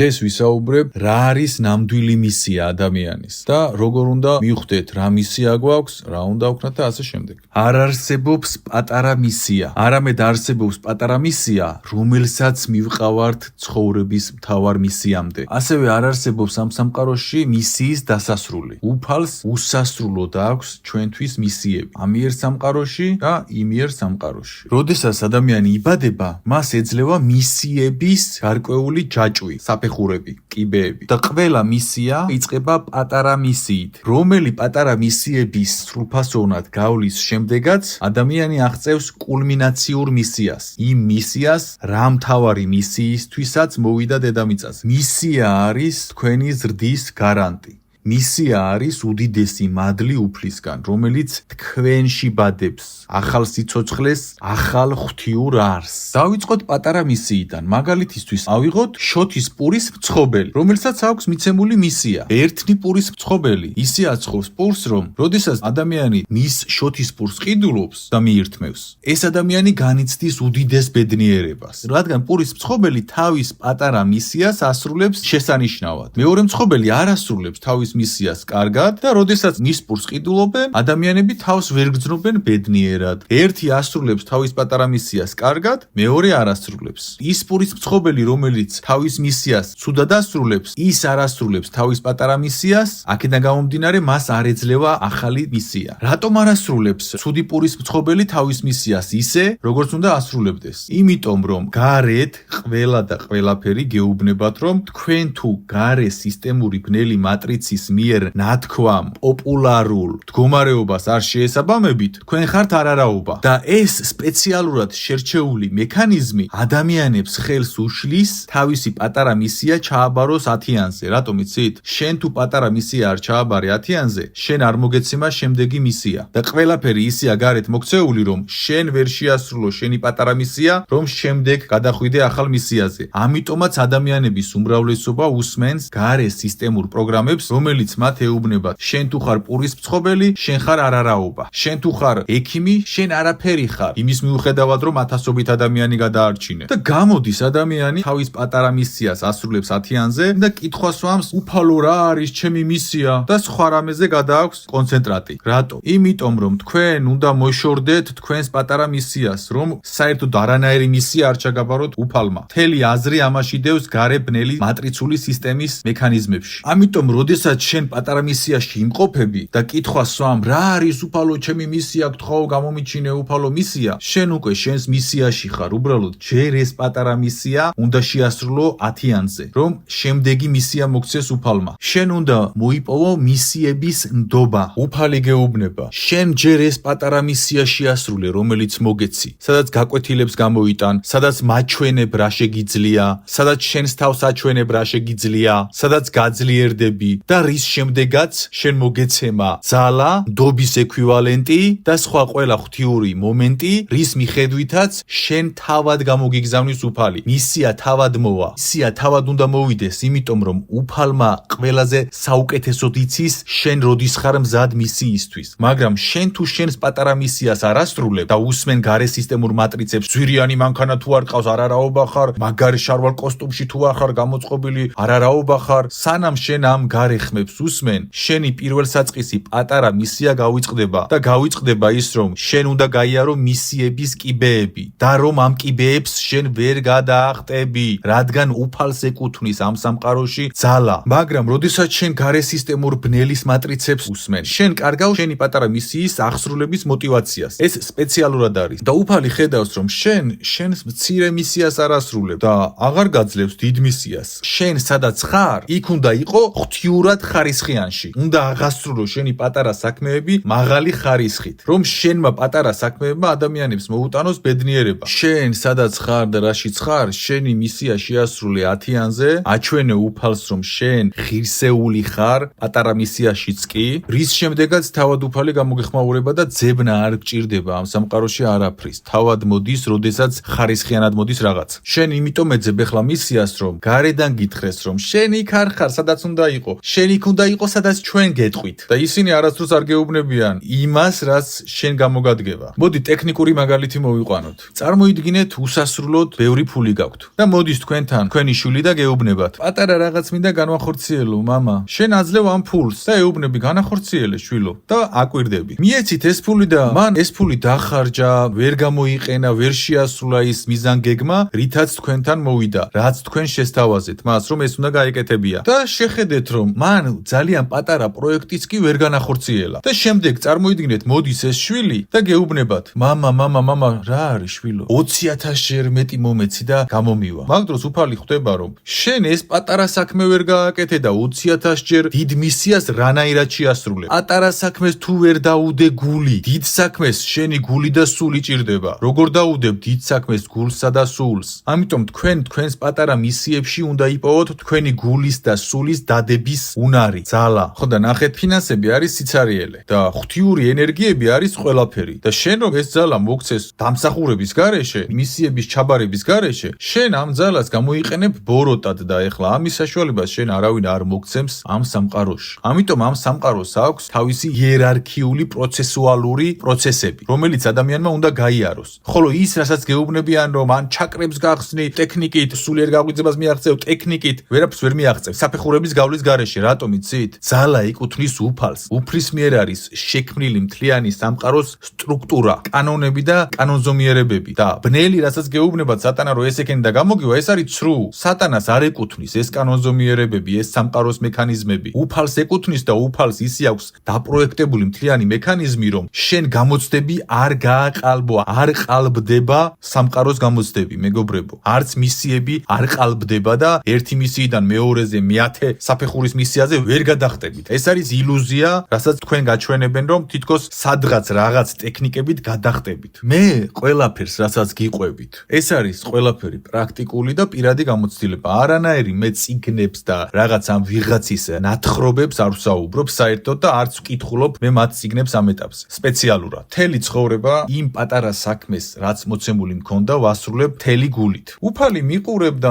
დღეს ვისაუბრებ რა არის ნამდვილი მისია ადამიანის და როგორ უნდა მივხვდეთ რა მისია გვაქვს, რა უნდა ვქნათ და ასე შემდეგ. არ არსებობს პატარა მისია, არამედ არსებობს პატარა მისია, რომელსაც მივყავართ ცხოვრების მთავარ მისიამდე. ასევე არ არსებობს ამ სამყაროში მისიის დასასრული. უფალს უსასრულოდ აქვს ჩვენთვის მისიები. ამიერ სამყაროში და იმიერ სამყაროში. როდესაც ადამიანი იბადება, მას ეძლევა მისიების გარკვეული ჯაჭვი, საფეხურები, კიბეები. და ყველა მისია იწყება პატარა მისიით, რომელი პატარა მისიების სრულფასოვნად გავლის შემდეგაც ადამიანი აღწევს კულმინაციურ მისიას. იმ მისიას რა მთავარი მისიისთვისაც მოვიდა დედამიწაზე. მისია არის თქვენი ზრდის გარანტი. მისია არის უდიდესი მადლი უფლისგან, რომელიც თქვენში ბადებს ახალ სიცოცხლეს, ახალ ღვთიურ არსს. დავიწყოთ პატარა მისიიდან. მაგალითისთვის ავიღოთ შოთის პურის მცხობელი, რომელსაც აქვს მიცემული მისია. ერთნი პურის მცხობელი ისე აცხობს პურს, რომ როდესაც ადამიანი მის შოთის პურს ყიდულობს და მიირთმევს, ეს ადამიანი განიცდის უდიდეს ბედნიერებას, რადგან პურის მცხობელი თავის პატარა მისიას ასრულებს შესანიშნავად. მეორე მცხობელი არ ასრულებს თავის მისიას კარგად და როდესაც მის პურს ყიდულობენ, ადამიანები თავს ვერ გრძნობენ ბედნიერად. ერთი ასრულებს თავის პატარა მისიას კარგად, მეორე არ ასრულებს. ის პურის მცხობელი, რომელიც თავის მისიას ცუდად ასრულებს, ის არ ასრულებს თავის პატარა მისიას, აქედან გამომდინარე მას არ ეძლევა ახალი მისია. რატომ არ ასრულებს ცუდი პურის მცხობელი თავის მისიას ისე, როგორც უნდა ასრულებდეს? იმიტომ, რომ გარეთ ყველა და ყველაფერი გეუბნებათ, რომ თქვენ თუ გარე სისტემური ბნელი მატრიცის მიერ ნათქვამ პოპულარულ მდგომარეობას არ შეესაბამებით, თქვენ ხართ არარაობა. და ეს სპეციალურად შერჩეული მექანიზმი ადამიანებს ხელს უშლის თავისი პატარა მისია ჩააბაროს 10-იანზე. რატომ იცით? შენ თუ პატარა მისია არ ჩააბარე 10-იანზე, შენ არ მოგეცემა შემდეგი მისია. და ყველაფერი ისეა გარეთ მოქცეული, რომ შენ ვერ შეასრულო შენი პატარა მისია, რომ შემდეგ გადახვიდე ახალ მისიაზე. ამიტომაც ადამიანების უმრავლესობა უსმენს გარე სისტემურ პროგრამებს, რომელიც მათ ეუბნებათ, შენ თუ ხარ პურის მცხობელი, შენ ხარ არარაობა. შენ თუ ხარ ექიმი, შენ არაფერი ხარ. იმის მიუხედავად, რომ ათასობით ადამიანი გადაარჩინე. და გამოდის ადამიანი თავის პატარა მისიას ასრულებს 10-იანზე და კითხვას ვამს, უფალო რა არის ჩემი მისია? და სხვა რამეზე გადააქვს კონცენტრატი. რატო? იმიტომ, რომ თქვენ უნდა მოშორდეთ თქვენს პატარა მისიას, რომ საერთოდ არანაირი მისია არ ჩაგაბაროთ უფალმა. მთელი აზრი ამაში დევს გარე ბნელი მატრიცული სისტემის მექანიზმებში. ამიტომ, როდესაც შენ პატარა მისიაში იმყოფები და კითხვას ვამ, რა არის უფალო ჩემი მისია, გთხოვ გამომიჩინე უფალო მისია, შენ უკვე შენს მისიაში ხარ. უბრალოდ ჯერ ეს პატარა მისია უნდა შეასრულო 10-იანზე, რომ შემდეგი მისია მოგცეს უფალმა. შენ უნდა მოიპოვო მისიების ნდობა. უფალი გეუბნება, შენ ჯერ ეს პატარა მისია შეასრულე, რომელიც მოგეცი, სადაც გაკვეთილებს გამოიტან, სადაც მაჩვენებ რა შეგიძლია, სადაც შენს თავს აჩვენებ რა შეგიძლია, სადაც გაძლიერდები და რის შემდეგაც შენ მოგეცემა ძალა, ნდობის ექვივალენტი და სხვა ყველა ღვთიური მომენტი, რის მიხედვითაც შენ თავად გამოგიგზავნის უფალი. მისია თავად მოვა. მისია თავად უნდა მოვიდეს, იმიტომ რომ უფალმა ყველაზე საუკეთესოდ იცის შენ როდის ხარ მზად მისიისთვის. მაგრამ შენ თუ შენს პატარა მისიას არ ასრულებ და უსმენ გარე სისტემურ მატრიცებს, ძვირიანი მანქანა თუ არ ყავს, არარაობა ხარ, მაგარი შარვალ კოსტუმში თუ არ ხარ გამოწყობილი, არარაობა ხარ. სანამ შენ ამ გარე ხმებს უსმენ, შენი პირველსაწყისი პატარა მისია გავიწყდება და გავიწყდება ის, რომ შენ უნდა გაიარო მისიების კიბეები და რომ ამ კიბეებს შენ ვერ გადაახტები, რადგან უფალს ეკუთვნის ამ სამყაროში ძალა. მაგრამ როდესაც შენ გარე სისტემურ ბნელის მატრიცებს უსმენ, შენ კარგავ შენი პატარა მისიის აღსრულების мотиваციას. ეს სპეციალურად არის და უფალი ხედავს, რომ შენ შენს მცირე მისიას არ ასრულებ და აღარ გაძლევს დიდ მისიას. შენ სადაც ხარ, იქ უნდა იყო ღვთიურად ხარისხიანში. უნდა აღასრულო შენი პატარა საქმეები მაღალი ხარისხით, რომ შენმა პატარა საქმეებმა ადამიანებს მოუტანოს ბედნიერება. შენ სადაც ხარ და რაშიც ხარ, შენი მისია შეასრულე 10-იანზე, აჩვენე უფალს, რომ შენ ღირსეული ხარ პატარა მისიაშიც კი, რის შემდეგაც თავად უფალი გამოგეხმაურება და ძებნა არ გჭირდება ამ სამყაროში არაფრის. თავად მოდის, როდესაც ხარისხიანად მოდის რაღაც. შენ იმიტომ ეძებ ახლა მისიას, რომ გარედან გითხრეს, რომ შენ იქ არ ხარ, სადაც უნდა იყო. შენ იქ იქ უნდა იყოს, სადაც ჩვენ გეტყვით და ისინი არასდროს არ გეუბნებიან იმას, რაც შენ გამოგადგება. მოდი ტექნიკური მაგალითი მოვიყვანოთ. წარმოიდგინეთ, უსასრულოდ ბევრი ფული გაქვთ და მოდის თქვენთან თქვენი შვილი და გეუბნებათ. პატარა რაღაც მინდა განვახორციელო, მამა. შენ აძლევ ამ ფულს და ეუბნები განახორციელე შვილო და აკვირდები. მიეცით ეს ფული და მან ეს ფული დახარჯა, ვერ გამოიყენა, ვერ შეასრულა ის მიზანგეგმა, რითაც თქვენთან მოვიდა, რაც თქვენ შესთავაზეთ მას, რომ ეს უნდა გაეკეთებია. და შეხედეთ, რომ მან ძალიან პატარა პროექტიც კი ვერ განახორციელა. და შემდეგ წარმოიდგინეთ, მოდის ეს შვილი და გეუბნებათ: მამა, რა არის შვილო? 20,000-ჯერ მეტი მომეცი და გამომივა. მაგ დროს უფალი ხვდება, რომ შენ ეს პატარა საქმე ვერ გააკეთე და 20,000-ჯერ დიდ მისიას რანაირად შეასრულე. პატარა საქმეს თუ ვერ დაუდე გული, დიდ საქმეს შენი გული და სული ჭირდება. როგორ დაუდებ დიდ საქმეს გულსა და სულს? ამიტომ თქვენს პატარა მისიებში უნდა იპოვოთ თქვენი გულის და სულის დადების უნარი, ძალა. ხო და ნახეთ, ფინანსები არის სიცარიელე და ღვთიური ენერგიები არის ყველაფერი. და შენ რომ ეს ძალა მოგცეს დამსახურების გარეშე, მისიების ჩაბარების გარეშე, შენ ამ ძალას გამოიყენებ ბოროტად და ეხლა ამის საშუალებას შენ არავინ არ მოგცემს ამ სამყაროში. ამიტომ ამ სამყაროს აქვს თავისი იერარქიული პროცესუალური პროცესები, რომელიც ადამიანმა უნდა გაიაროს. ხოლო ის, რასაც გეუბნებიან, რომ ან ჩაკრებს გახსნი ტექნიკით, სულიერ გაღვიძებას მიაღწევ ტექნიკით, ვერაფერს ვერ მიაღწევ. საფეხურების გავლის გარეშე, რატომ იცით? ძალა იკუთვნის უფალს. უფლის მიერ არის შექმნილი მთლიანი სამყაროს სტრუქტურა, კანონები და კანონზომიერებები და ბნელი, რასაც გეუბნებათ სატანა რომ ეს ეკენი და გამოგივა, ეს არის ცრუ. სატანას არ ეკუთვნის ეს კანონზომიერებები, ეს სამყაროს მექანიზმები. უფალს ეკუთვნის და უფალს ისი აქვს დაპროექტებული მთლიანი მექანიზმი, რომ შენ გამოცდები არ გააყალბო, არ ყალბდება სამყაროს გამოცდები, მეგობრებო. არც მისიები არ ყალბდება და ერთი მისიიდან მეორეზე, მეათე საფეხურის მისიაზე ვერ გადახტებით. ეს არის ილუზია, რასაც თქვენ გაჩვენებენ, რომ თითქოს სადღაც რაღაც ტექნიკებით გადახტებით. მე ყველაფერს, რასაც გიყვებით, ეს არის ყველაფერი პრაქტიკული და პირადი გამოცდილება. არანაირი მე წიგნებს და რაღაც ამ ვიღაცის ნათხრობებს არ ვსაუბრობ საერთოდ და არც ვკითხულობ მე მათ წიგნებს ამ ეტაპზე. სპეციალურად. მთელი ცხოვრება იმ პატარა საქმეს, რაც მოცემული მქონდა, ვასრულებ მთელი გულით. უფალი მიყურებდა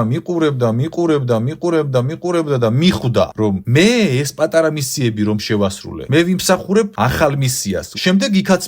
და მიხვდა, რომ მე ეს პატარა მისიები რომ შევასრულე. მე ვიმსახურებ ახალ მისიას. შემდეგ იქაც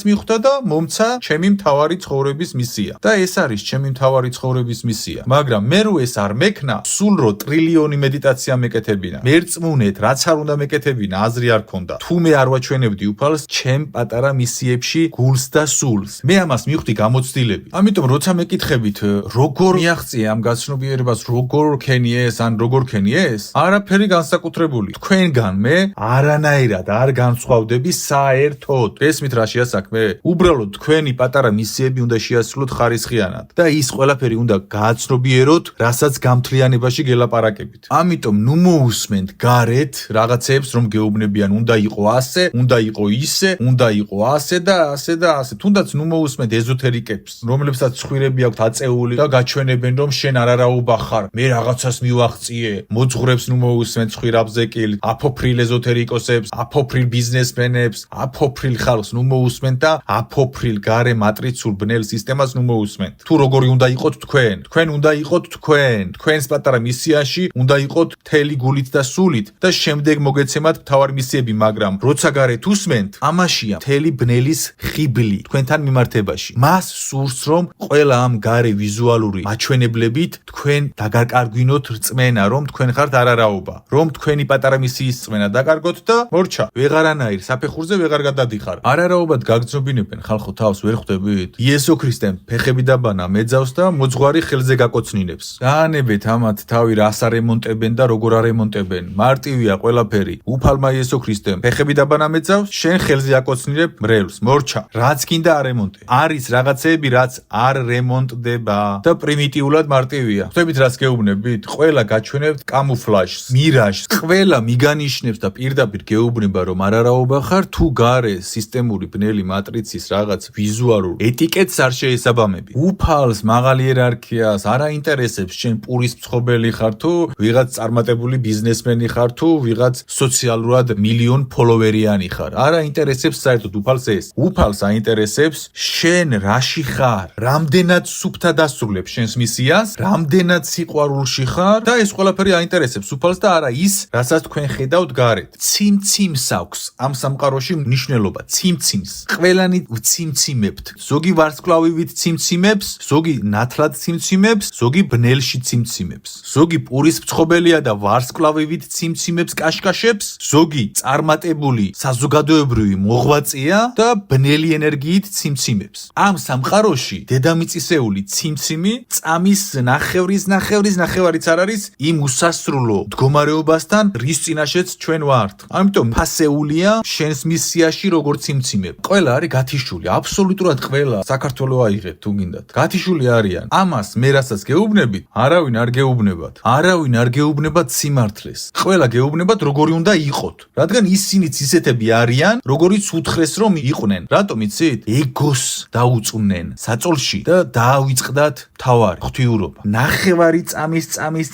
მიხვდა და მომცა ჩემი მთავარი ცხოვრების მისია. და ეს არის ჩემი მთავარი ცხოვრების მისია. მაგრამ მე რო ეს არ მექნა, სულ რო ტრილიონი მედიტაცია მეკეთებინა. მერწმუნეთ, რაც არ უნდა მეკეთებინა, აზრი არ ქონდა. თუ მე არ ვაჩვენებდი უფალს ჩემ პატარა მისიებში გულს და სულს. მე ამას მივხვდი გამოცდილებით. ამიტომ როცა მეკითხებით, როგორ მიაღწია ამ გაცნობიერებას, როგორ ქენიეს, ან როგორ ქენიეს, არაფერი განსაკუთრებული. თქვენგან მე არანაირად არ განსხვავდები საერთოდ. ესმით რა შეასაქმე? უბრალოდ თქვენი პატარა მისიები უნდა შეასრულოთ ხარისხიანად და ის ყველაფერი უნდა გააცნობიეროთ, რასაც გამთლიანებაში გელაპარაკებით. ამიტომ ნუ მოусმენთ გარეთ რაღაცებს, რომ გეუბნებიან, უნდა იყო ასე, უნდა იყო ისე, უნდა იყო ასე და ასე და ასე. თუნდაც ნუ მოусმენთ ეზოთერიკებს, რომლებსაც ცხვირები აქვთ აწეული და გაჩვენებენ, რომ შენ არარაობა ხარ, მე რაღაცას მივაღწიე. მოძღვრებს ნუ მოусმენთ ცხვირაბზეკილ, აფოფრილ ეზოთერიკოსებს, აფოფრილ ბიზნესმენებს, აფოფრილ ხალხს ნუ მოусმენთ და აფოფრილ გარე მატრიცულ ბნელ სისტემას ნუ მოусმენთ. თუ როგორი უნდა იყოთ თქვენ უნდა იყოთ თქვენს პატარა მისიაში უნდა იყოთ მთელი გულით და სულით და შემდეგ მოგეცემათ მთავარი მისიები, მაგრამ როცა გარეთ უსმენთ, ამაშია მთელი ბნელის ხიბლი თქვენთან მიმართებაში. მას სურს, რომ ყველა ამ გარე ვიზუალური მაჩვენებლებით თქვენ დაგაკარგვინოთ რწმენა, რომ თქვენ ხართ არარაობა, რომ თქვენი პატარა მისიის რწმენა დაკარგოთ და მორჩა, ვეღარანაირ საფეხურზე ვეღარ გადადიხარ. არარაობად გაგრძნობინებენ ხალხო თავს, ვერ ხვდებით? იესო ქრისტემ ფეხები დაბანა მეძავს და მოძღვარი ხელზე გაკოცნინებს. დაანებეთ ამათ თავი რას არემონტებენ და როგორ არემონტებენ. მარტივია ყველაფერი. უფალმა იესო ქრისტემ ფეხები დაბანა მეძავს, შენ ხელზე აკოცნინებ მრევლს. მორჩა, რაც გინდა არემონტე. არის რაღაცეები, რაც არ რემონტდება და პრიმიტიულად მარტივია. ხვდებით რას გეუბნებით? ყველა გაჩვენებთ კამუფლაჟს, მირაჟს. ყველა მიგანიშნებს და პირდაპირ გეუბნება, რომ არარაობა ხარ, თუ გარე სისტემური ბნელი მატრიცის რაღაც ვიზუალურ ეტიკეტს არ შეესაბამები. უფალს, მაღალ იერარქიას არ აინტერესებს შენ პურის მცხობელი ხარ თუ ვიღაც წარმატებული ბიზნესმენი ხარ თუ ვიღაც სოციალურად მილიონ ფოლოვერიანი ხარ. არ აინტერესებს საერთოდ უფალს ეს. უფალს აინტერესებს შენ რაში ხარ, რამდენად სუფთად ასრულებ შენს მისიას, რამდენად სიყვარულში ხარ და ეს ყველაფერი აინტერესებს. აინტერესებს უფალს და არა ის, რასაც თქვენ ხედავთ გარეთ. ციმციმს აქვს ამ სამყაროში მნიშვნელობა, ციმციმს. ყველანი ვციმციმებთ. ზოგი ვარსკვლავივით ციმციმებს, ზოგი ნათლად ციმციმებს, ზოგი ბნელში ციმციმებს. ზოგი პურის მცხობელია და ვარსკვლავივით ციმციმებს კაშკაშებს, ზოგი წარმატებული საზოგადოებრივი მოღვაწეა და ბნელი ენერგიით ციმციმებს. ამ სამყაროში დედამიწისეული ციმციმი წამის ნახევრიც არ არის იმ უსასრულო მდგომარეობასთან, რის წინაშეც ჩვენ ვართ. ამიტომ ფასეულია შენს მისიაში როგორც ციმციმებ. ყველა არის გათიშული, აბსოლუტურად ყველა. საქართველოს აიღეთ თუ გინდათ. გათიშული არიან. ამას მე რასაც გეუბნებით, არავინ არ გეუბნებათ. არავინ არ გეუბნებათ სიმართლეს. ყველა გეუბნებათ როგორი უნდა იყოთ. რადგან ისინიც ისეთები არიან, როგორიც უთხრეს რომ იყვნენ. რატომ იცით? ეგოს დაუწუნენ საწოლში და დაავიწყდათ თავარი ღვთიურობა. ნახევარი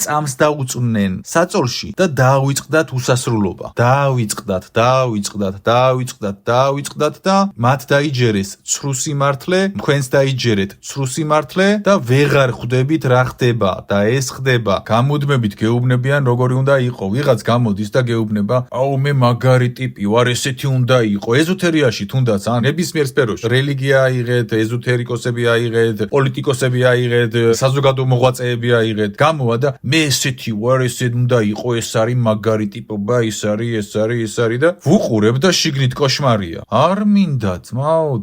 წამს დაუწუნენ საწოლში და დაავიწყდათ უსასრულობა. დაავიწყდათ და მათ დაიჯერეს ცრუ სიმართლე, თქვენს დაიჯერეთ ცრუ სიმართლე და ვეღარ ხვდებით რა ხდება და ეს ხდება. გამუდმებით გეუბნებიან როგორი უნდა იყო. ვიღაც გამოდის და გეუბნება, აუ მე მაგარი ტიპი ვარ, ესეთი უნდა იყო. ეზოთერიაში თუნდაც ან ნებისმიერ სფეროში. რელიგია აიღეთ, ეზოთერიკოსები აიღეთ, პოლიტიკოსები აიღეთ, საზოგადო მოღვაწეები აიღეთ. გამოვა და მე ესეთი ვარ, ესეთ უნდა იყო, ეს არის მაგარი ტიპობა, ის არის და ვუყურებ და შიგნით კოშმარია. არ მინდა ძმაო,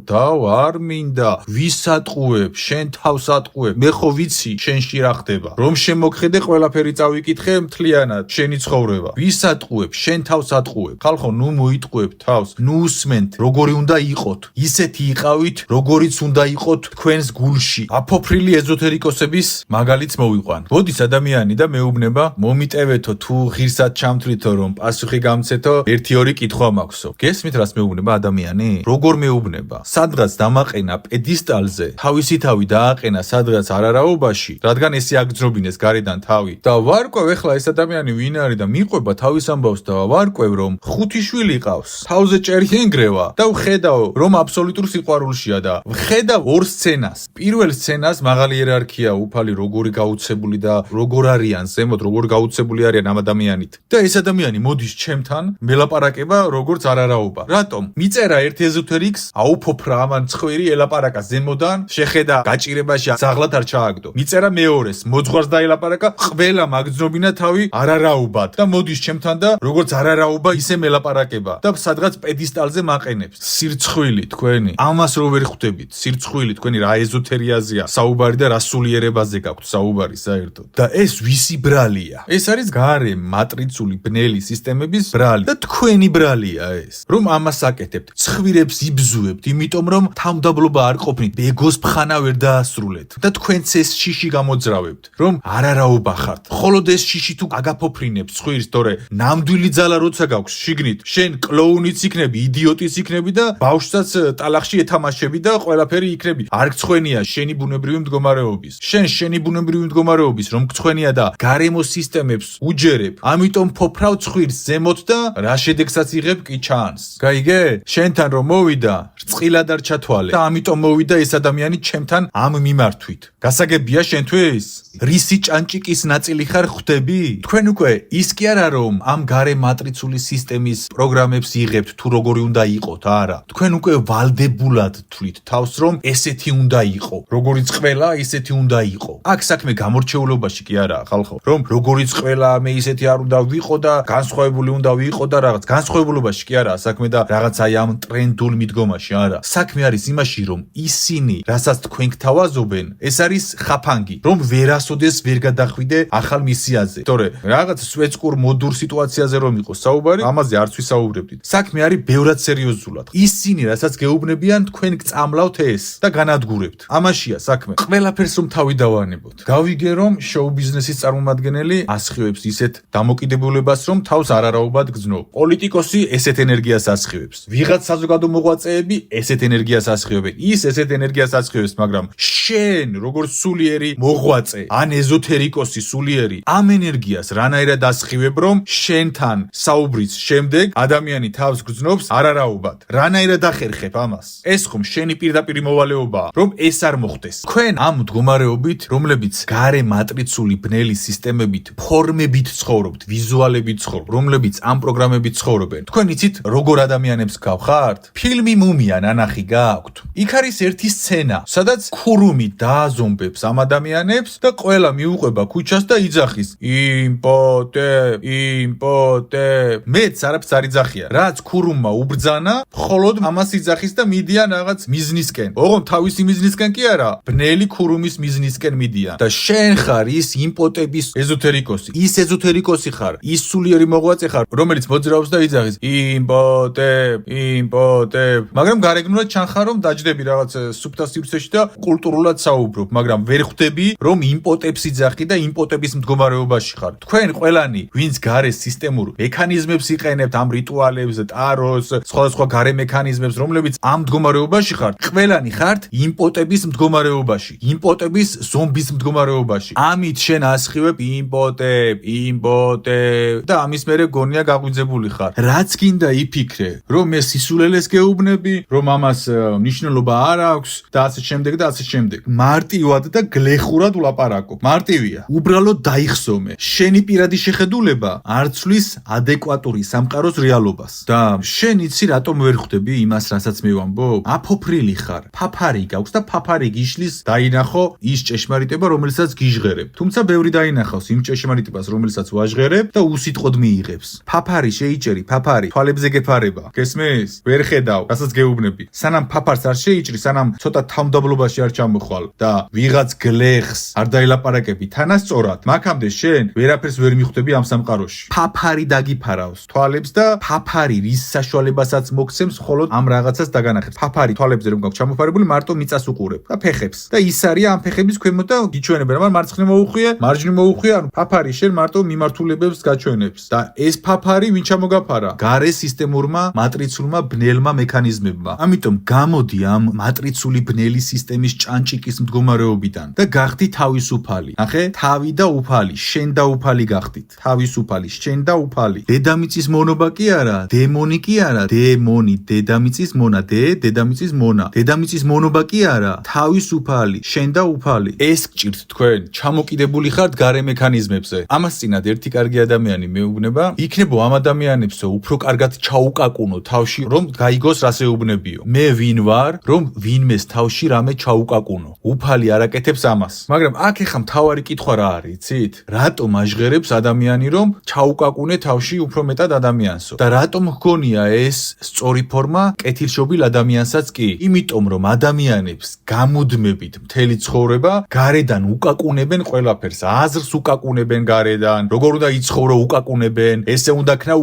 არ მინდა. ვის ატყუებ? შენ თავს ატყუებ. მე ხო ვიცი შენში რა ხდება. რომ შემოგხედე ყველაფერი წავიკითხე მთლიანად შენი ცხოვრება. ვის ატყუებ? შენ თავს ატყუებ. ხალხო, ნუ მოიტყუებ თავს. ნუ უსმენთ როგორი უნდა იყოთ. ისეთი იყავით, როგორიც უნდა იყოთ თქვენს გულში. აფოფრილი ეზოთერიკოსების მაგალითს მოვიყვან. მოდის ადამიანი და მეუბნება, მომიტევეთო თუ ღირსად ჩამთვლითო რომ პასუხი გამცეთო, 1-2 კითხვა მაქვსო. გესმით რას მეუბნება ადამიანი? როგორ მეუბნება? სადღაც დამაყენა პედისტალზე, თავისი თავი დააყენა სადღაც არარაობაში, რადგან ესე აგძრობინეს გარედან თავი. და ვარკვევ ეხლა ეს ადამიანი ვინ არის და მიყვება თავის ამბავს და ვარკვევ რომ 5 შვილი ყავს. თავზე ჭერი ენგრევა და ვხედავ რომ აბსოლუტურ სიყვარულშია და ვხედავ ორ სცენას. პირველ სცენას მაღალი იერარქია, უფალი როგორი გაუცებული და როგორ არიან ზემოთ, როგორ გაუცებული არიან ამ ადამიანით. და ეს ადამიანი მოდის ჩემთან, მელაპარაკება როგორც არარაობა. რატომ? მიწერა ერთ ეზოთერიკს, აუფოფრა ამან ცხვირი ელაპარაკა ზემოდან, შეხედა გაჭირებაში ზაღლად არ ჩააგდო. მიწერა მეორეს, მოძღვარს დაელაპარაკა, ყველა მაგძნობინა თავი არარაობად და მოდის ჩემთან და როგორც არარაობა ისე მელაპარაკება და სადღაც პედისტალზე მაყენებს. სირცხვილი თქვენი. ამას რო ვერ ხვდებით, სირცხვილი თქვენი რა ეზოთერიაზეა საუბარი და რა სულიერებაზე გაქვთ საუბარი საერთოდ. და ეს ვისი ბრალია? ეს არის გარე მატრიცული ბნელი სისტემების ბრალი და თქვენი ბრალია ეს. რომ ამას აკეთებთ, ცხვირებს იბზუებთ, იმიტომ რომ თავმდაბლობა არ ყოფნით, ბეგოს ფხანა ვერ დაასრულეთ და თქვენც ეს შიში გამოძრავებთ, რომ არარაობა ხართ. ხოლოდ ეს შიში თუ აგაფოფრინებს ცხვირს, თორე ნამდვილი ძალა როცა გაქვს შიგნით, შენ კლოუნიც იქნები, იდიოტიც იქნები და ბავშვსაც ტალახში ეთამაშები და ყველაფერი იქნები. არ გცხვენია შენი ბუნებრივი მდგომარეობის. შენი ბუნებრივი მდგომარეობის რომ გცხვენია და გარემო სისტემებს უჯერებ. ამიტომ ფოფრავ ცხვირს ზემოთ და რა შედეგსაც იღებ კი ჩანს. გაიგე? შენთან რომ მოვიდა, რწყილად არ ჩათვალე და ამიტომ მოვიდა ეს ადამიანი ჩემთან ამ მიმართვით. გასაგებია შენთვის? რისი ჭანჭიკის ნაწილი ხარ ხვდები? თქვენ უკვე ის კი არა რომ ამ გარე მატრიცული სისტემის პროგრამებს იღებთ თუ როგორი უნდა იყოთ, არა. თქვენ უკვე ვალდებულად თვლით თავს რომ ესეთი უნდა იყო. როგორიც ყველა ისეთი უნდა იყო. აქ საქმე გამორჩეულობაში კი არაა ხალხო. რომ როგორიც ყველა მე ისეთი არ უნდა ვიყო და განსხვავებული უნდა ვიყო და რაღაც განსხვავებულობაში კი არაა საქმე და რაღაც აი ამ ტრენდულ მიდგომაში არა. საქმე არის იმაში რომ ისინი რასაც თქვენ გთავაზობენ, ეს არის ხაფანგი, რომ ვერასოდეს ვერ გადახვიდე ახალ მისიაზე. თორე რაღაც სვეწკურ მოდურ სიტუაციაზე რომ იყოს საუბარი, ამაზე არც ვისაუბრებდით. საქმე არის ბევრად სერიოზულად. ისინი რასაც გეუბნებიან, თქვენ გწამლავთ ეს და განადგურებთ. ამაშია საქმე. ყველაფერს რომ თავი დავანებოთ. გავიგე რომ შოუ ბიზნესის წარმომადგენელი ასხივებს ისეთ დამოკიდებულებას, რომ თავს არარაობად გძნობ. პოლიტიკოსი ესეთ ენერგიას ასხივებს. ვიღაც საზოგადო მოღვაწეები ესეთ ენერგიას ასხივებენ. ის ესეთ ენერგიას ასხივებს, მაგრამ შენ როგორც სულიერი მოღვაწე, ან ეზოთერიკოსი სულიერი, ამ ენერგიას რანაირად ასხივებ, რომ შენთან საუბრის შემდეგ ადამიანი თავს გძნობს არარაობად. რანაირად ახერხებ ამას? ეს ხომ შენი პირდაპირი მოვალეობაა, რომ ეს არ მოხდეს. თქვენ ამ მდგომარეობით, რომლებიც გარე მატრიცული ბნელი სისტემებით ფორმებით ცხოვრობთ, ვიზუალებით ცხოვრობთ, რომლებიც ამ პროგრამებით ცხოვრობენ. თქვენ იცით, როგორ ადამიანებს გავხართ? ფილმი მუმია ნანახი გააქვთ. იქ არის ერთი სცენა, სადაც ქურუმი დააზომბებს ამ ადამიანებს და ყველა მიუყვება ქუჩას და იძახის: იმპოტე. მეც არაფერს არ იძახია. რაც ქურუმმა უბრძანა, მხოლოდ ამას იძახის და მიდიან რაღაც მიზნისკენ. ოღონდ თავისი მიზნისკენ კი არა, ბნელი ქურუმის მიზნისკენ მიდიან. და შენ ხარ ის იმპოტების ეზოთერიკოსი. ის ეზოთერიკოსი ხარ, ის სულიერი მოღვაწე ხარ, რომელიც მოძრაობს და იძახის: იმპოტე. მაგრამ გარეგნულად ჩანხარ, რომ დაჯდები რაღაც სუფთა სივრცეში და კულტურულად საუბრობ, მაგრამ ვერ ხვდები, რომ იმპოტებს იძახი და იმპოტების მდგომარეობაში ხარ. თქვენ ყველანი, ვინც გარე სისტემურ მექანიზმებს იყენებთ, ამ რიტუალებს, ტაროს, სხვადასხვა გარე მექანიზმებს, რომლებიც ამ მდგომარეობაში ხართ, ყველანი ხართ იმპოტების მდგომარეობაში, იმპოტების ზომბის მდგომარეობაში. ამით შენ ასხივებ იმპოტე და ამის მერე გონია გაღვიძებული ხარ. რაც გინდა იფიქრე, რომ მე სისულელეს გეუბნები, რომ ამას მნიშვნელობა არ აქვს და ასე შემდეგ და ასე შემდეგ. მარტივად და გლეხურად ვლაპარაკობ. მარტივია. უბრალოდ დაიხსომე. შენი პირადი შეხედულება არ ცვლის ადეკვატური სამყაროს რეალობას. და შენ იცი რატომ ვერ ხვდები იმას, რასაც მე ვამბობ? აფოფრილი ხარ. ფაფარი გაქვს და ფაფარი გიშლის დაინახო ის ჭეშმარიტება, რომელსაც გიჟღერებ. თუმცა ბევრი დაინახავს იმ ჭეშმარიტებას, რომელსაც ვაჟღერებ და უსიტყვოდ მიიღებს. ფაფარი შეიჭერი, ფაფარი თვალებზე გეფარება. გესმის? ვერ ხედავ, რასაც გეუბნები. სანამ ფაფარს არ შეიჭრი, სანამ ცოტა თავმდაბლობაში არ ჩამოხვალ და ვიღაც გლეხს არ დაელაპარაკები თანასწორად, მაქამდე შენ ვერაფერს ვერ მიხვდები ამ სამყაროში. ფაფარი დაგიფარავს თვალებს და ფაფარი რის საშუალებასაც მოგცემს მხოლოდ ამ რაღაცას დაგანახებს. ფაფარი თვალებზე რომ გაქვს ჩამოფარებული, მარტო მიწას უყურებ და ფეხებს. და ის არის ამ ფეხების ქვემოთ და გიჩვენებენ, მაგრამ მარცხნივ მოუხვიე, მარჯვნივ მოუხვიე, ანუ ფაფარი შენ მარტო მიმართულებებს გაჩვენებს. და ეს ფაფარი ვინ ჩამოგაფარა? გარე სისტემურმა მატრიცულმა ბნელმა მექანიზმებმა. ამიტომ გამოდი ამ მატრიცული ბნელი სისტემის ჭანჭიკის მდგომარეობიდან და გახდი თავისუფალი. ნახე, თავი და უფალი, შენ და უფალი გახდით. თავისუფალი, შენ და უფალი. დედამიწის მონობა კი არა, დემონი კი არა, დემონი, დედამიწის მონა, დედამიწის მონა. დედამიწის მონობა კი არა, თავისუფალი, შენ და უფალი. ეს გჭირთ თქვენ, ჩამოკიდებული ხართ გარე მექანიზმებზე. ამას წინათ ერთი კარგი ადამიანი მეუბნება, იქნებო ამ ადამიანებსო უფრო კარგად ჩაუკაკუნო თავში, რომ გაიგოს რას ეუბნებიო. მე ვინ ვარ, რომ ვინმეს თავში რამე ჩაუკაკუნო. უფალი არ აკეთებს ამას. მაგრამ აქ ეხა მთავარი კითხვა რა არის, იცით? რატომ აჟღერებს ადამიანი, რომ ჩაუკაკუნე თავში უფრო მეტად ადამიანსო? და რატომ გქონია ეს სწორი ფორმა კეთილშობილ ადამიანსაც კი? იმიტომ რომ ადამიანებს გამუდმებით მთელი ცხოვრება გარედან უკაკუნებენ ყველაფერს, აზრს უკაკუნებენ გარედან, როგორ უნდა იცხოვრო უკაკუნებენ, ესე უნდა ქნა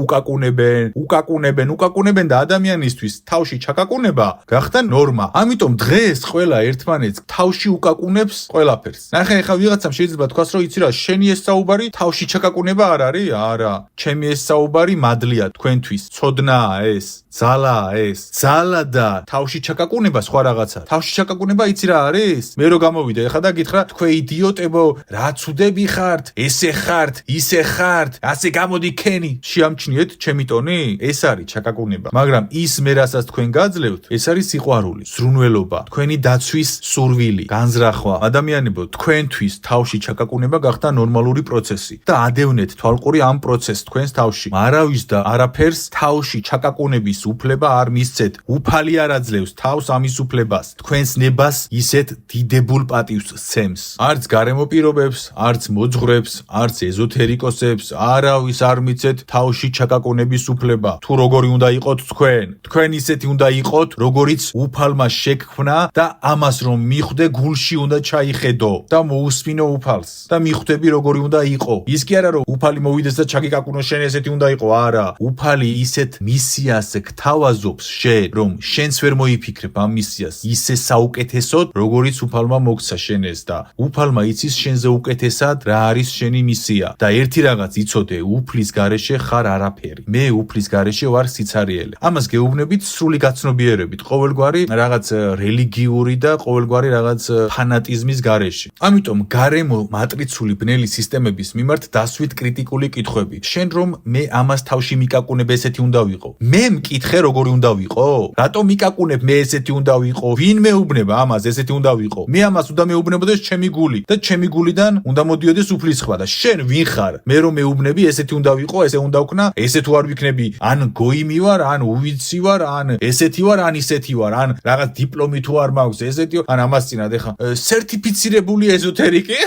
უკაკუნებენ და ადამიანისთვის თავში ჩაკაკუნება გახდა ნორმა. ამიტომ დღეს ყველა ერთმანეთს თავში უკაკუნებს ყველაფერს. ნახე, ეხლა ვიღაცამ შეიძლება თქვას, რომ იცი რა, შენი ეს საუბარი თავში ჩაკაკუნება არ არის? არა. ჩემი ეს საუბარი მადლია თქვენთვის. ცოდნაა ეს, ძალაა ეს. ძალა და თავში ჩაკაკუნება სხვა რაღაცა. თავში ჩაკაკუნება იცი რა არის? მე რო გამოვიდე ეხლა და გითხრა, თქვენ იდიოტებო, რა ცუდები ხართ, ესე ხართ, ისე ხართ, ასე გამოდი ქენი. შეამჩნიეთ ჩემი ტონი? ეს არის ჩაკაკუნება. მაგრამ ის მე რასაც თქვენ გაძლევთ, ეს არის სიყვარული, ზრუნველობა, თქვენი დაცვის სურვილი, განზრახვა. ადამიანებო, თქვენთვის თავში ჩაკაკუნება გახდა ნორმალური პროცესი და ადევნეთ თვალყური ამ პროცესს თქვენს თავში. არავის და არაფერს თავში ჩაკაკუნების უფლება არ მისცეთ. უფალი არ აძლევს თავს ამის უფლებას. თქვენს ნებას ისეთ დიდებულ პატივს სცემს. არც გარემო პირობებს, არც მოძღვრებს, არც ეზოთერიკოსებს არავის არ მიცეთ თავში ჩაკაკუნების უფლება. თუ როგორი უნდა იყოთ თქვენ? თქვენ ისეთი უნდა იყოთ, როგორიც უფალმა შექმნა და ამას რომ მიხვდე გულში უნდა ჩაიხედო და მოусმინო უფალს და მიხვდები როგორი უნდა იყო. ის კი არა რომ უფალი მოვიდეს და ჩაგიკაკუნო შენ ესეთი უნდა იყო, არა. უფალი ისეთ მისიას გთავაზობს შენ, რომ შენს ვერ მოიფიქრებ ამ მისიას ისე საუკეთესოდ, როგორიც უფალმა მოგცა შენ ეს და უფალმა იცის შენზე უკეთესად რა არის შენი მისია და ერთი რაღაც იცოდე, უფლის გარეშე ხარ არაფერი. მე უფლის გარეშე ვარ სიცარიელე. ამას გეუბნებით სრული გაცნობიერებით, ყოველგვარი რაღაც რელიგიური და ყოველგვარი რაღაც ფანატიზმის გარეშე. ამიტომ გარემო მატრიცული ბნელი სისტემების მიმართ დასვით კრიტიკული კითხვები. შენ რომ მე ამას თავში მიკაკუნებ ესეთი უნდა ვიყო. მე მკითხე როგორი უნდა ვიყო? რატომ მიკაკუნებ მე ესეთი უნდა ვიყო? ვინ მეუბნება ამას ესეთი უნდა ვიყო? მე ამას უნდა მეუბნებოდეს ჩემი გული და ჩემი გულიდან უნდა მოდიოდეს უფლის სხვა და შენ შენ ვინ ხარ? მე რომ მეუბნები, ესეთი უნდა ვიყო, ესე უნდა ვქნა, ესე თუ არ ვიქნები, ან გოიმი ვარ, ან უვიცი ვარ, ან ესეთი ვარ, ან ისეთი ვარ, ან რაღაც დიპლომი თუ არ მაქვს, ესეთი, ან ამას წინათ ეხა სერტიფიცირებული ეზოთერიკი.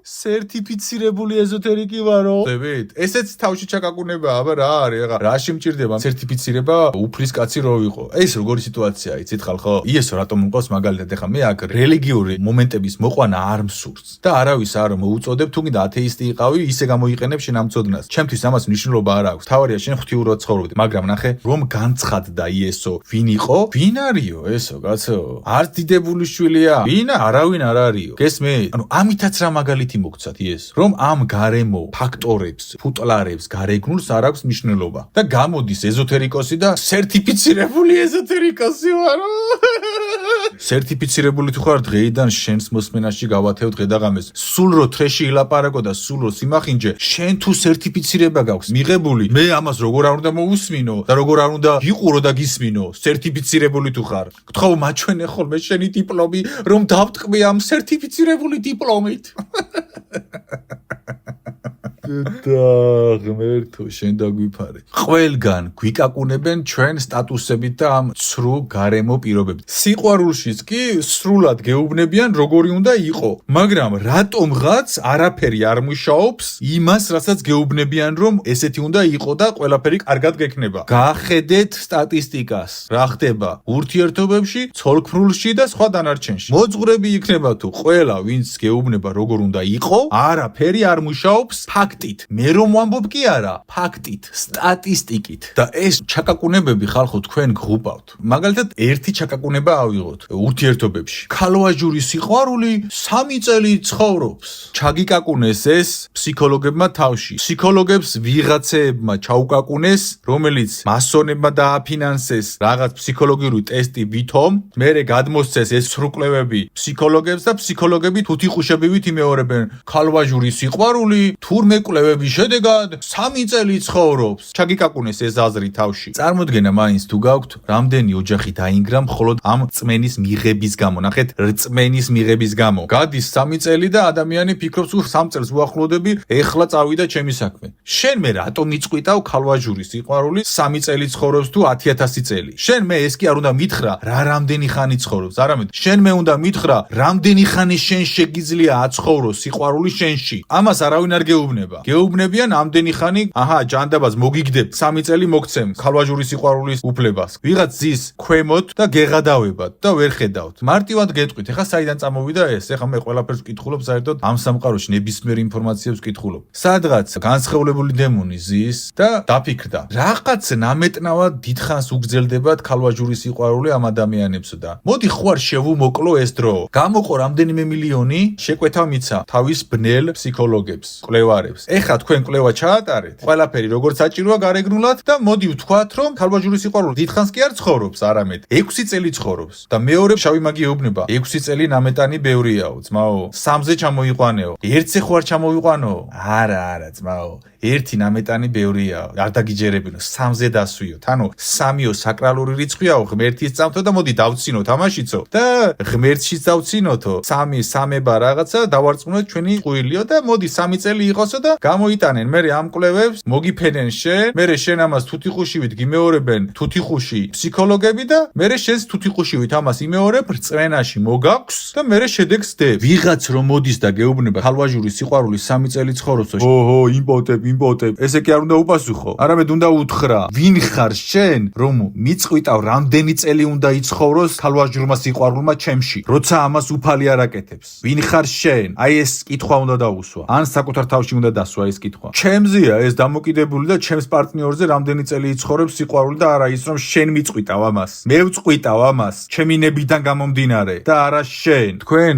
სერტიფიცირებული ეზოთერიკი ვარო. ხვდებით? ესეც თავში ჩაკაკუნებაა, აბა რა არის? ახლა რაში მჭირდება სერტიფიცირება უფლის კაცი რო ვიყო? ეს როგორი სიტუაციაა, იცით ხალხო? იესო რატომ მყავს მაგალითად ეხლა მე აქ რელიგიური მომენტების მოყვანა არ მსურს და არავის არ მოუწოდებ თუ კიდე ათეისტი იყავი, ისე გამოიყენებ შენ ამ წოდნას. ჩემთვის ამას მნიშვნელობა არ აქვს. თავარია შენ ღვთიურად ცხოვრობდი, მაგრამ ნახე, რომ განცხადდა იესო, ვინ იყო? ვინ არისო ესო, კაცო? არც დიდებული შვილია? ვინ? არავინ არ არისო. გესმით? ანუ ამითაც რა მაგალითი მოგცათ იეს, რომ ამ გარემო ფაქტორებს, ფუტლარებს გარეგნულს არ აქვს მნიშვნელობა და გამოდის ეზოთერიკოსი და სერტიფიცირებული ეზოთერიკოსი ვარო. სერტიფიცირებული თუ ხარ დღეიდან შენს მოსმენაში გავათევ დღედაღამეს. სულ რო თრეში ილაპარაკო და სულ რო სიმახინჯე, შენ თუ სერტიფიცირება გაქვს მიღებული, მე ამას როგორ არ უნდა მოусმინო და როგორ არ უნდა ვიყურო და გისმინო, სერტიფიცირებული თუ ხარ. გთხოვ მაჩვენე ხოლმე შენი დიპლომი, რომ დავტყმი ამ სერტიფიცირებული დიპლომით. და ღმერთო შენ დაგვიფარე. ყველგან გვიკაკუნებენ ჩვენ სტატუსებით და ამ ცრუ გარემო პირობებით. სიყვარულშიც კი სრულად გეუბნებიან როგორი უნდა იყო. მაგრამ რატომღაც არაფერი არ მუშაობს იმას, რასაც გეუბნებიან რომ ესეთი უნდა იყო და ყველაფერი კარგად გექნება. გაახედეთ სტატისტიკას. რა ხდება ურთიერთობებში, ცოლქმრულში და სხვა დანარჩენში. მოძღვრები იქნება თუ ყველა ვინც გეუბნება როგორ უნდა იყო, არაფერი არ მუშაობს ფაქტით. მე რომ ვამბობ კი არა, ფაქტით, სტატისტიკით. და ეს ჩაკაკუნებები ხალხო თქვენ გღუპავთ. მაგალითად, ერთი ჩაკაკუნება ავიღოთ ურთიერთობებში. ქალვაჟური სიყვარული 3 წელი ცხოვრობს. ჩაგიკაკუნეს ეს ფსიქოლოგებმა თავში. ფსიქოლოგებს ვიღაცეებმა ჩაუკაკუნეს, რომელიც მასონებმა დააფინანსეს რაღაც ფსიქოლოგიური ტესტი ვითომ, მერე გადმოსცეს ეს სრუკლებები ფსიქოლოგებს და ფსიქოლოგები თუთიყუშებივით იმეორებენ ქალვაჟური სიყვარული თურმე კვლევების შედეგად 3 წელი ცხოვრობს. ჩაგიკაკუნეს ეს აზრი თავში. წარმოდგენა მაინც თუ გაქვთ, რამდენი ოჯახი დაინგრა მხოლოდ ამ წმენის მიღების გამო. ნახეთ, რწმენის მიღების გამო. გადის 3 წელი და ადამიანი ფიქრობს, 3 წელს ვუახლოვდები, ეხლა წავიდა ჩემი საქმე. შენ მე რატომ მიწყვიტავ ქალვაჟური სიყვარული 3 წელი ცხოვრობს თუ 10,000 წელი? შენ მე ეს კი არ უნდა მითხრა, რა რამდენი ხანი ცხოვრობს, არამედ შენ მე უნდა მითხრა, რამდენი ხანი შენ შეგიძლია აცხოვროს სიყვარული შენში. ამას არავინ არ გეუბნება. გეუბნებიან ამდენი ხანი, აჰა, ჯანდაბას მოგიგდებ, 3 წელი მოგცემ ქალვაჟური სიყვარულის უფლებას. ვიღაც ზის ქვემოთ და გეღადავებად და ვერ ხედავთ. მარტივად გეტყვით, ეხა საიდან წამოვიდა ეს? ეხა მე ყველაფერს ვკითხულობ, საერთოდ ამ სამყაროში ნებისმიერ ინფორმაციებს ვკითხულობ. სადღაც განსხევლებული დემონი ზის და დაფიქრდა. რაღაც ნამეტნავად დიდხანს უგრძელდებათ ქალვაჟური სიყვარული ამ ადამიანებს და მოდი ხوار შევუმოკლო ეს დრო. გამოყო რამდენიმე მილიონი, შეკვეთა მიცა თავის ბნელ ფსიქოლოგებს, კვლევარებს. ეხლა თქვენ კვლევა ჩაატარეთ, ყველაფერი როგორც საჭიროა გარეგნულად და მოდი ვთქვათ, რომ ქალვაჟური სიყვარული დიდხანს კი არ ცხოვრობს, არამედ 6 წელი ცხოვრობს. და მეორე შავი მაგი ეუბნება, 6 წელი ნამეტანი ბევრიაო, ძმაო. 3-ზე ჩამოიყვანეო. 1-ზე ხوار ჩამოვიყვანო? არა, ძმაო. 1 ნამეტანი ბევრიაო. არ დაგიჯერებინო, 3-ზე დასვიოთ. ანუ 3-ო საკრალური რიცხვიაო, ღმერთის წამთო და მოდი დავცინოთ ამაშიცო და ღმერთშიც დავცინოთო. 3 სამება რაღაცა დავარწმუნოთ ჩვენი ყვილიო და მოდი 3 წელი იყოსო და გამოიტანენ მერე ამ კვლევებს, მოგიფენენ შენ, მერე შენ ამას თუთიყუშივით გიმეორებენ თუთიყუში ფსიქოლოგები და მერე შენს თუთიყუშივით ამას იმეორებ რწმენაში მოგაქვს და მერე შედეგს დებ. ვიღაც რომ მოდის და გეუბნება ქალვაჟური სიყვარული 3 წელი ცხოვრობსო. ოჰო, იმპოტებ. ესე კი არ უნდა უპასუხო. არამედ უნდა უთხრა, ვინ ხარ შენ, რომ მიწყვიტავ რამდენი წელი უნდა იცხოვროს ქალვაჟურმა სიყვარულმა ჩემში, როცა ამას უფალი არ აკეთებს. ვინ ხარ შენ? აი ეს კითხვა უნდა დაუსვა. ან საკუთარ თავში უნდა დასვა ეს კითხვა. ჩემზეა ეს დამოკიდებული და ჩემს პარტნიორზე რამდენი წელი იცხოვრებს სიყვარული და არა ის რომ შენ მიწყვიტავ ამას. მე ვწყვიტავ ამას ჩემი ნებიდან გამომდინარე და არა შენ.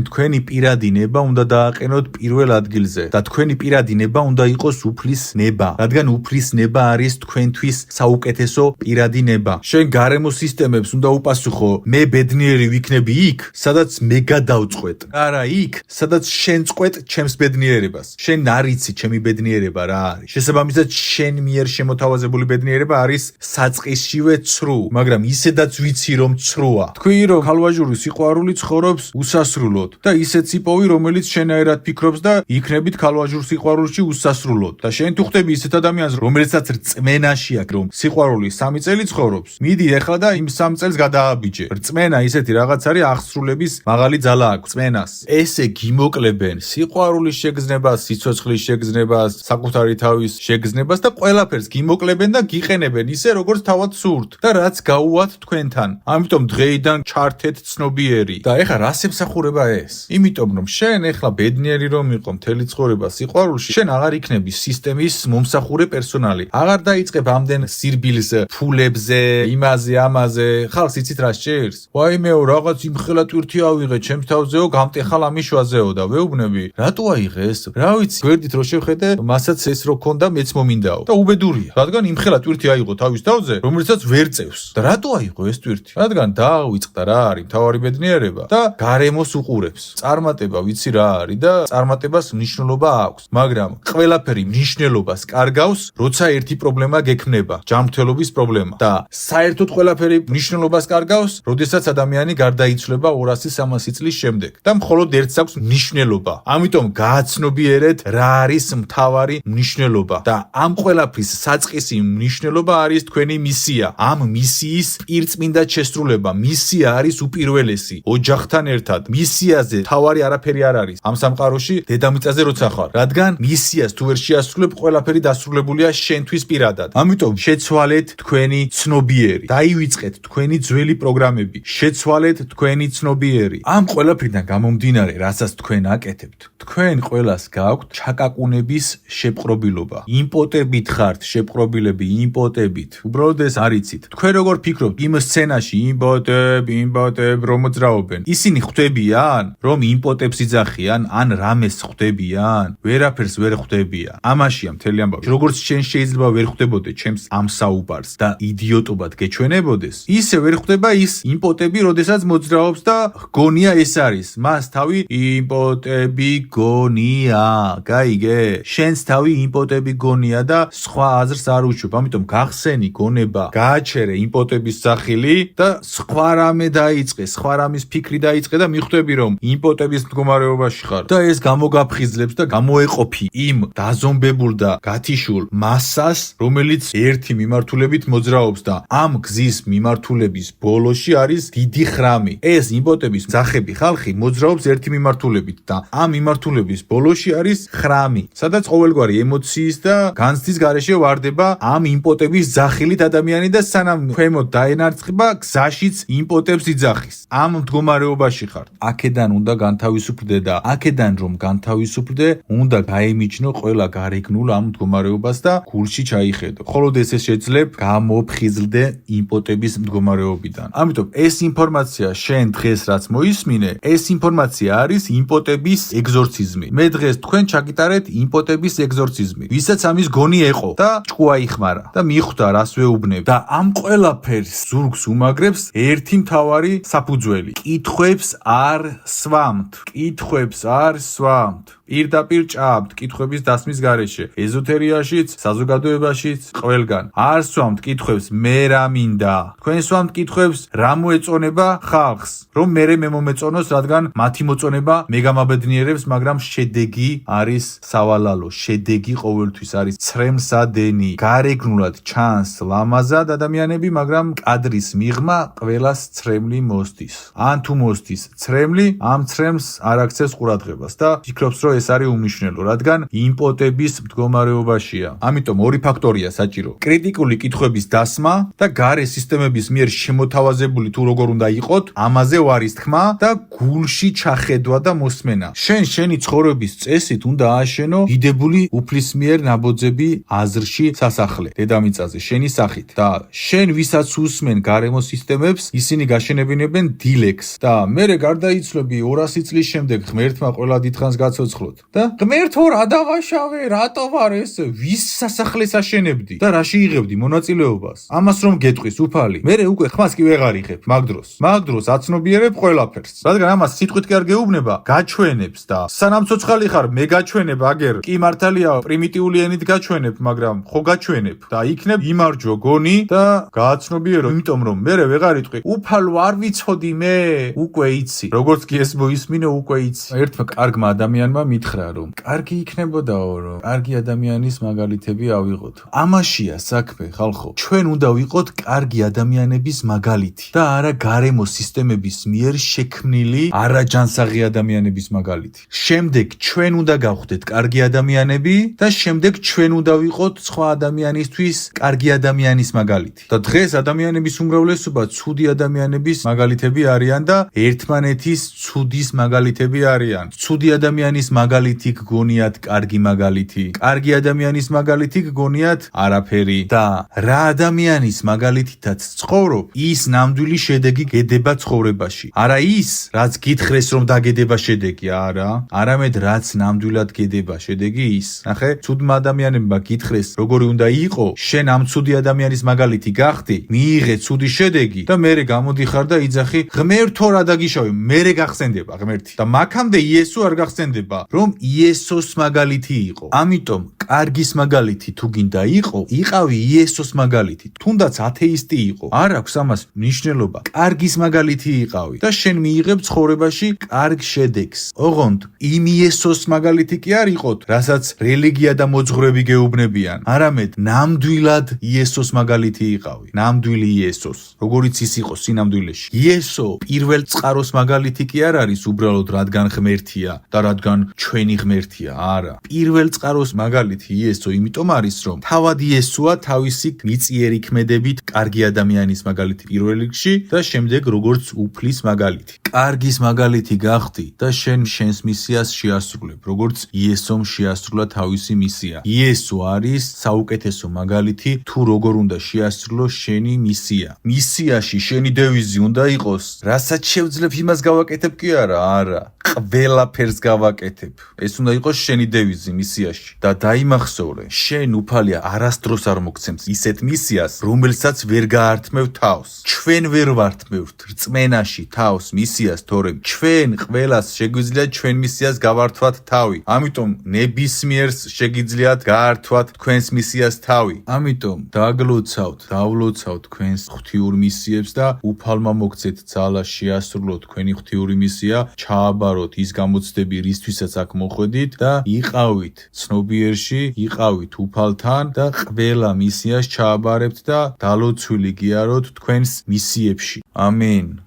თქვენი პირადი ნება უნდა დააყენოთ პირველ ადგილზე და თქვენი პირადი ნება უნდა იყოს უფლის ნება, რადგან უფლის ნება არის თქვენთვის საუკეთესო პირადი ნება. შენ გარემო სისტემებს უნდა უპასუხო, მე ბედნიერი ვიქნები იქ, სადაც მე გადავწყვეტ. არა იქ, სადაც შენ წყვეტ ჩემს ბედნიერებას. შენ არ იცი ჩემი ამგვარი ბედნიერება რა არის. შესაბამისად, შენ მიერ შემოთავაზებული ბედნიერება არის საწყისშივე ცრუ, მაგრამ ისედაც ვიცი რომ ცრუა. თქვი რომ ქალვაჟური სიყვარული ცხოვრობს უსასრულოდ და ისეთ ციპოვი, რომელიც შენაერად ფიქრობს და იქნებით ქალვაჟურ სიყვარულში უსასრულოდ. და შენ თუ ხვდები ისეთ ადამიანს, რომელსაც რწმენაში აქვს, რომ სიყვარული 3 წელი ცხოვრობს, მიდი ეხლა და იმ 3 წელს გადააბიჯე. რწმენა ისეთი რაღაც არის, აღსრულების მაღალი ძალა აქვს რწმენას. ესე გიმოკლებენ სიყვარულის შეგრძნებას, სიცოცხლის შეგრძნებას, საკუთარი თავის შეგრძნებას და ყველაფერს გიმოკლებენ და გიყენებენ ისე, როგორც თავად სურთ და რაც გაუვათ თქვენთან. ამიტომ დღეიდან ჩართეთ ცნობიერი. და ეხლა რას ემსახურება ეს? იმიტომ რომ შენ ეხლა ბედნიერი რომ იყო მთელი ცხოვრება სიყვარულში, შენ აღარ იქნები სისტემის მომსახურე პერსონალი. აღარ დაიწყებ ამდენ სირბილს, ფულებზე, იმაზე, ამაზე. ხალხს იცით რა სჭირს? ვაიმეო, რაღაც იმხელა ტვირთი ავიღე, ჩემს თავზეო, გამტეხალ ამიშვაზეო და ვეუბნები, რატო აიღე ეს? რა ვიცი, გვერდით რო შევხედე, მასაც ეს რო ქონდა, მეც მომინდაო. და უბედურია, რადგან იმხელა ტვირთი აიღო თავის თავზე, რომელსაც ვერ წევს. და რატო აიღო ეს ტვირთი? რადგან დაავიწყდა რა არის მთავარი ბედნიერება და გარემოს უყურებს. წარმატება ვიცი რა არის და წარმატებას მნიშვნელობა აქვს, მაგრამ ყველაფერი მნიშვნელობას კარგავს, როცა ერთი პრობლემა გექმნება, ჯანმრთელობის პრობლემა. და საერთოდ ყველაფერი მნიშვნელობას კარგავს, როდესაც ადამიანი გარდაიცვლება 200-300 წლის შემდეგ და მხოლოდ ერთს აქვს მნიშვნელობა. ამიტომ გააცნობიერეთ რა არის მთავარი მნიშვნელობა და ამ ყველაფრის საწყისი მნიშვნელობა არის თქვენი მისია. ამ მისიის პირწმინდა შესრულება. მისია არის უპირველესი, ოჯახთან ერთად. მისიაზე თავარი არაფერი არ არის. ამ სამყაროში დედამიწაზე როცა ხარ, რადგან მისიას თუ ვერ შეასრულებ, ყველაფერი დასრულებულია შენთვის პირადად. ამიტომ შეცვალეთ თქვენი ცნობიერი. დაივიწყეთ თქვენი ძველი პროგრამები. შეცვალეთ თქვენი ცნობიერი. ამ ყველაფრიდან გამომდინარე, რასაც თქვენ აკეთებთ, თქვენ ყველას გაქვთ ჩაკაკუნების შეპყრობილობა. იმპოტებით ხართ, შეპყრობილები, იმპოტებით. უბრალოდ ეს არიცით. თქვენ როგორ ფიქრობთ, იმ სცენაში იმპოტებ რომ მოძრაობენ. ისინი ხვდებიან, რომ იმპოტებს იძახიან, ან რამეს ხვდებიან? ვერაფერს ვერ ხვდებიან. ამაშია მთელი ამბავი. როგორც შენ შეიძლება ვერ ხვდებოდე ჩემს ამ საუბარს და იდიოტობად გეჩვენებოდეს, ისე ვერ ხვდება ის იმპოტები, როდესაც მოძრაობს და გონია ეს არის. მას თავი იმპოტები გონია. გაიგე? შენს თავი იმპოტები გონია და სხვა აზრს არ უშვებ. ამიტომ გახსენი გონება, გააჩერე იმპოტების სახილი და სხვა რამე დაიწყე, სხვა რამის ფიქრი დაიწყე და მიხვდები რომ იმპოტების მდგომარეობაში ხარ. და ეს გამოგაფხიზლებს და გამოეყოფი იმ დაზომბებულ და გათიშულ მასას, რომელიც ერთი მიმართულებით მოძრაობს და ამ გზის მიმართულების ბოლოში არის დიდი ხრამი. ეს იმპოტების ძახები ხალხი მოძრაობს ერთი მიმართულებით და ამ მიმართულების ბოლოში არის ხრამი, სადაც ყოველგვარი ემოციის და განცდის გარეშე ვარდება ამ იმპოტების ძახილით ადამიანი და სანამ ქვემოთ დაენარცხება, გზაშიც იმპოტებს იძახის. ამ მდგომარეობაში ხარ. აქედან უნდა განთავისუფლდე და აქედან რომ განთავისუფლდე, უნდა გაემიჯნო ყველა გარეგნულ ამ მდგომარეობას და გულში ჩაიხედო. მხოლოდ ესე შეძლებ გამოფხიზლდე იმპოტების მდგომარეობიდან. ამიტომ ეს ინფორმაცია შენ დღეს რაც მოისმინე, ეს ინფორმაცია არის იმპოტების ეგზორციზმი. მე დღეს თქვენ ჩაგიტარეთ იმპოტების ეგზორციზმი. ვისაც ამის გონი ეყო და ჭკუა იხმარა და მიხვდა რას ვეუბნებ და ამ ყველაფერს ზურგს უმაგრებს ერთი მთავარი საფუძველი. კითხვებს არ სვამთ. კითხვებს არ სვამთ. პირდაპირ ჭამთ კითხვების დასმის გარეშე. ეზოთერიაშიც, საზოგადოებაშიც, ყველგან. არ სვამთ კითხვებს მე რა მინდა. თქვენ სვამთ კითხვებს რა მოეწონება ხალხს, რომ მე მომეწონოს, რადგან მათი მოწონება მე გამაბედნიერებს, მაგრამ შედეგი არის სავალალო. შედეგი ყოველთვის არის ცრემლსადენი. გარეგნულად ჩანს ლამაზად ადამიანები, მაგრამ კადრის მიღმა ყველას ცრემლი მოსდის. ან თუ მოსდის ცრემლი, ამ ცრემლს არ აქცევს ყურადღებას და ფიქრობს, რომ ეს არის უმნიშვნელო, რადგან იმპოტების მდგომარეობაშია. ამიტომ ორი ფაქტორია საჭირო. კრიტიკული კითხვების დასმა და გარე სისტემების მიერ შემოთავაზებული თუ როგორ უნდა იყოთ, ამაზე ვარის თქმა და გულში ჩახედვა და მოსმენა. შენი ცხოვრების წესით უნდა ააშენო დიდებული უფლისმიერ ნაბოძები აზრში სასახლე დედამიწაზე შენი სახით და შენ ვისაც უსმენ გარემო სისტემებს, ისინი გაშენებინებენ დილექს და მერე გარდაიცვლები 200 წლის შემდეგ ღმერთმა ყველა დიდხანს გაცოცხლო მოვსახლოთ და ღმერთო რა დავაშავე, რატო ვარ ესე, ვის სასახლეს აშენებდი და რაში იღებდი მონაწილეობას? ამას რომ გეტყვის უფალი, მე უკვე ხმას კი ვეღარ იღებ მაგ დროს აცნობიერებ ყველაფერს. რადგან ამას სიტყვით კი არ გეუბნება, გაჩვენებს და სანამ ცოცხალი ხარ, მე გაჩვენებ აგერ. კი მართალია პრიმიტიული ენით გაჩვენებ, მაგრამ ხო გაჩვენებ და იქნებ იმარჯვო გონი და გააცნობიერო, იმიტომ რომ მე ვეღარ იტყვი, უფალო არ ვიცოდი მე, უკვე იცი. როგორც კი ეს მოისმინე, უკვე იცი. ერთმა კარგმა ადამიანმა მითხრა, რომ კარგი იქნებოდაო, რომ კარგი ადამიანის მაგალითები ავიღოთ. ამაშია საქმე, ხალხო. ჩვენ უნდა ვიყოთ კარგი ადამიანების მაგალითი და არა გარემო სისტემების მიერ შექმნილი არაჯანსაღი ადამიანების მაგალითი. შემდეგ ჩვენ უნდა გავხდეთ კარგი ადამიანები და შემდეგ ჩვენ უნდა ვიყოთ სხვა ადამიანისთვის კარგი ადამიანის მაგალითი. და დღეს ადამიანების უმრავლესობა ცუდი ადამიანების მაგალითები არიან და ერთმანეთის ცუდის მაგალითები არიან. ცუდი ადამიანის მაგალითი გგონიათ კარგი მაგალითი, კარგი ადამიანის მაგალითი გგონიათ არაფერი და რა ადამიანის მაგალითითაც ცხოვრობ, ის ნამდვილი შედეგი გედება ცხოვრებაში. არა ის, რაც გითხრეს რომ დაგედება შედეგი, არა, არამედ რაც ნამდვილად გედება შედეგი ის. ნახე, ცუდმა ადამიანებმა გითხრეს როგორი უნდა იყო, შენ ამ ცუდი ადამიანის მაგალითი გახდი, მიიღე ცუდი შედეგი და მერე გამოდიხარ და იძახი, ღმერთო რა დაგიშავე, მერე გახსენდება ღმერთი. და მაქამდე იესო არ გახსენდება, რომ იესოს მაგალითი იყო. ამიტომ კარგის მაგალითი თუ გინდა იყო, იყავი იესოს მაგალითი. თუნდაც ათეისტი იყო, არ აქვს ამას მნიშვნელობა. კარგის მაგალითი იყავი და შენ მიიღებ ცხოვრებაში კარგ შედეგს. ოღონდ იმ იესოს მაგალითი კი არ იყოთ, რასაც რელიგია და მოძღვრები გეუბნებიან, არამედ ნამდვილად იესოს მაგალითი იყავი. ნამდვილი იესოს, როგორიც ის იყო სინამდვილეში. იესო პირველ წყაროს მაგალითი კი არ არის უბრალოდ რადგან ღმერთია და რადგან ჩვენი ღმერთია, არა. პირველ წყაროს მაგალითი იესო იმიტომ არის, რომ თავად იესოა თავისი მიწიერი ქმედებით კარგი ადამიანის მაგალითი პირველ რიგში და შემდეგ როგორც უფლის მაგალითი. კარგის მაგალითი გახდი და შენს მისიას შეასრულებ, როგორც იესომ შეასრულა თავისი მისია. იესო არის საუკეთესო მაგალითი თუ როგორ უნდა შეასრულო შენი მისია. მისიაში შენი დევიზი უნდა იყოს, რასაც შევძლებ იმას გავაკეთებ კი არა, ყველაფერს გავაკეთებ. ეს უნდა იყოს შენი დევიზი მისიაში და დაიმახსოვრე, შენ უფალია არასდროს არ მოგცემს ისეთ მისიას, რომელსაც ვერ გაართმევ თავს. ჩვენ ვერ ვართმევთ რწმენაში თავს მისიას, თორემ ჩვენ ყველას შეგვიძლია ჩვენ მისიას გავართვათ თავი. ამიტომ ნებისმიერს შეგიძლიათ გაართვათ თქვენს მისიას თავი. ამიტომ დავლოცავთ თქვენს ღვთიურ მისიებს და უფალმა მოგცეთ ძალა შეასრულოთ თქვენი ღვთიური მისია, ჩააბაროთ ის გამოცდები, რისთვისაც აქ მოხვედით და იყავით ცნობიერში, იყავით უფალთან და ყველა მისიას ჩააბარებთ და დალოცვილი გიაროთ თქვენს მისიებში. ამინ.